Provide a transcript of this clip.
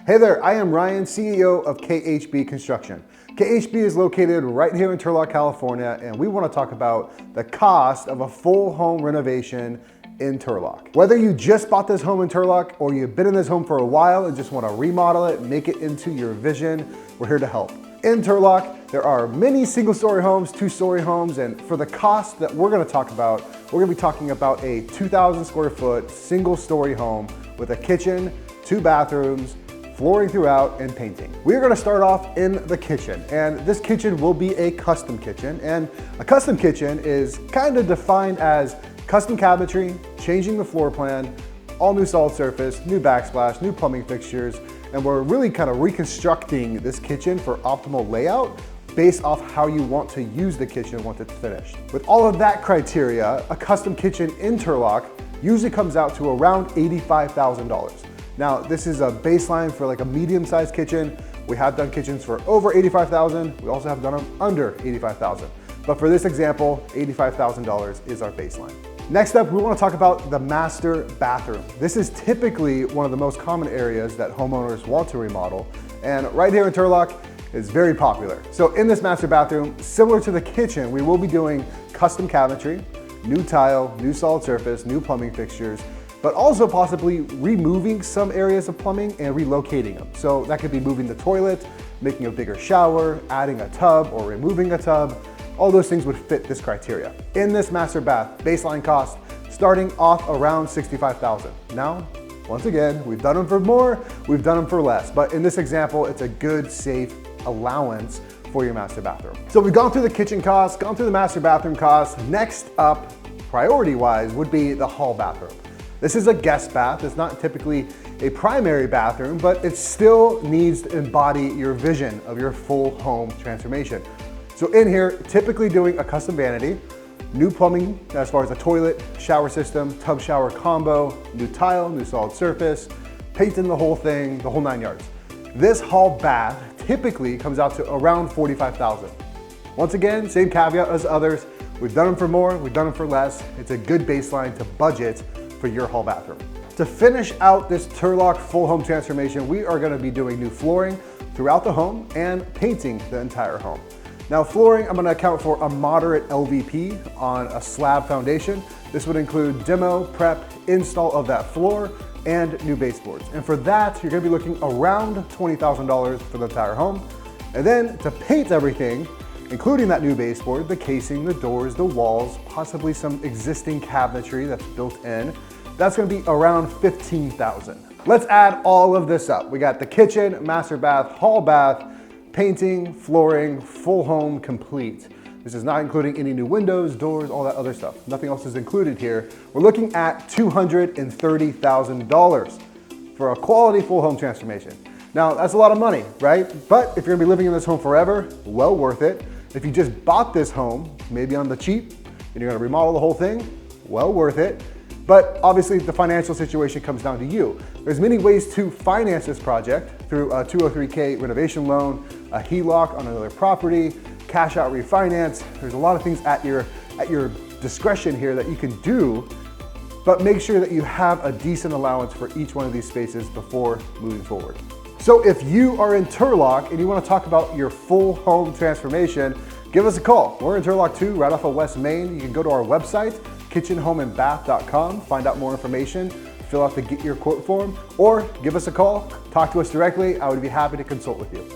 Hey there, I am Ryan, CEO of KHB Construction. KHB is located right here in Turlock, California, and we want to talk about the cost of a full home renovation in Turlock. Whether you just bought this home in Turlock or you've been in this home for a while and just want to remodel it, make it into your vision, we're here to help. In Turlock, there are many single-story homes, two-story homes, and for the cost that we're going to talk about, we're going to be talking about a 2,000 square foot single-story home with a kitchen, 2 bathrooms, flooring throughout, and painting. We're going to start off in the kitchen, and this kitchen will be a custom kitchen. And a custom kitchen is kind of defined as custom cabinetry, changing the floor plan, all new solid surface, new backsplash, new plumbing fixtures, and we're really kind of reconstructing this kitchen for optimal layout based off how you want to use the kitchen once it's finished. With all of that criteria, a custom kitchen in Turlock usually comes out to around $85,000. Now, this is a baseline for like a medium-sized kitchen. We have done kitchens for over $85,000. We also have done them under $85,000. But for this example, $85,000 is our baseline. Next up, we want to talk about the master bathroom. This is typically one of the most common areas that homeowners want to remodel. And right here in Turlock, it's very popular. So in this master bathroom, similar to the kitchen, we will be doing custom cabinetry, new tile, new solid surface, new plumbing fixtures, but also possibly removing some areas of plumbing and relocating them. So that could be moving the toilet, making a bigger shower, adding a tub or removing a tub. All those things would fit this criteria. In this master bath, baseline cost starting off around $65,000. Now, once again, we've done them for more, we've done them for less, but in this example, it's a good, safe allowance for your master bathroom. So we've gone through the kitchen costs, gone through the master bathroom costs. Next up, priority-wise, would be the hall bathroom. This is a guest bath. It's not typically a primary bathroom, but it still needs to embody your vision of your full home transformation. So in here, typically doing a custom vanity, new plumbing as far as a toilet, shower system, tub shower combo, new tile, new solid surface, painting the whole thing, the whole 9 yards. This hall bath typically comes out to around $45,000. Once again, same caveat as others. We've done them for more, we've done them for less. It's a good baseline to budget for your hall bathroom. To finish out this Turlock full home transformation, we are going to be doing new flooring throughout the home and painting the entire home. Now flooring, I'm going to account for a moderate LVP on a slab foundation. This would include demo, prep, install of that floor, and new baseboards. And for that, you're going to be looking around $20,000 for the entire home. And then to paint everything, including that new baseboard, the casing, the doors, the walls, possibly some existing cabinetry that's built in, that's going to be around $15,000. Let's add all of this up. We got the kitchen, master bath, hall bath, painting, flooring, full home complete. This is not including any new windows, doors, all that other stuff. Nothing else is included here. We're looking at $230,000 for a quality full home transformation. Now, that's a lot of money, right? But if you're gonna be living in this home forever, well worth it. If you just bought this home, maybe on the cheap, and you're gonna remodel the whole thing, well worth it. But obviously the financial situation comes down to you. There's many ways to finance this project through a 203K renovation loan, a HELOC on another property, cash out refinance. There's a lot of things at your discretion here that you can do, but make sure that you have a decent allowance for each one of these spaces before moving forward. So if you are in Turlock and you want to talk about your full home transformation, give us a call. We're in Turlock 2, right off of West Main. You can go to our website, kitchenhomeandbath.com, find out more information, fill out the Get Your Quote form, or give us a call, talk to us directly. I would be happy to consult with you.